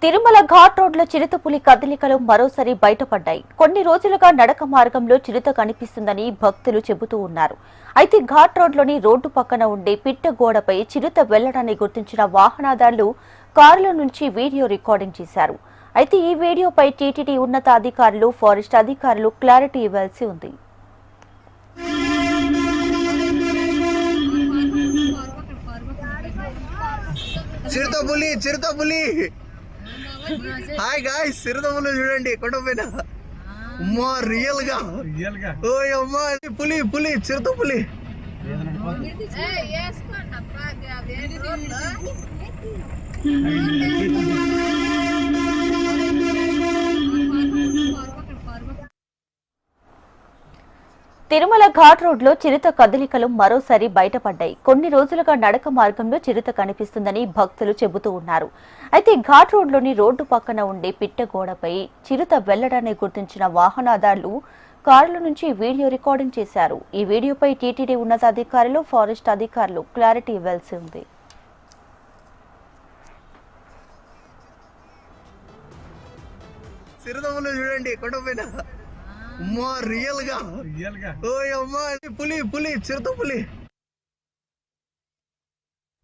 తిరుమల ఘాట్ రోడ్లో చిరుతపులి కదలికలు మరోసారి బయటపడ్డాయి. కొన్ని రోజులుగా నడక మార్గంలో చిరుత కనిపిస్తుందని భక్తులు చెబుతూ ఉన్నారు. అయితే ఘాట్ రోడ్లోని రోడ్డు పక్కన ఉండే పిట్ట గోడపై చిరుత వెళ్లడాన్ని గుర్తించిన వాహనదారులు కారులో నుంచి వీడియో రికార్డింగ్ చేశారు. అయితే ఈ వీడియోపై టీటీడీ ఉన్నతాధికారులు, ఫారెస్ట్ అధికారులు క్లారిటీ ఇవ్వాల్సి ఉంది. చిరుతపులి హాయ్ గాయ్స్, చిరుతపులి చూడండి కొండపైన. అమ్మా రియల్ గా ఓయ్ అమ్మా, పులి చిరుతపులి. తిరుమల ఘాట్ రోడ్లో చిరుత కదలికలు మరోసారి బయటపడ్డాయి. కొన్ని రోజులుగా నడక మార్గంలో చిరుత కనిపిస్తుందని భక్తులు చెబుతూ ఉన్నారు. అయితే ఘాట్ రోడ్లోని రోడ్డు పక్కన ఉండే పిట్ట గోడపై చిరుత వెళ్లడాన్ని గుర్తించిన వాహనదారులు కారుల నుంచి వీడియో రికార్డింగ్ చేశారు. ఈ వీడియోపై టీటీడీ ఉన్నతాధికారులు, ఫారెస్ట్ అధికారులు క్లారిటీ ఇవ్వాల్సి ఉంది. చిరుతపులి చూడండి కొండపైన. అమ్మా రియల్ గా ఓయ్ అమ్మా, పులి చిరుతపులి.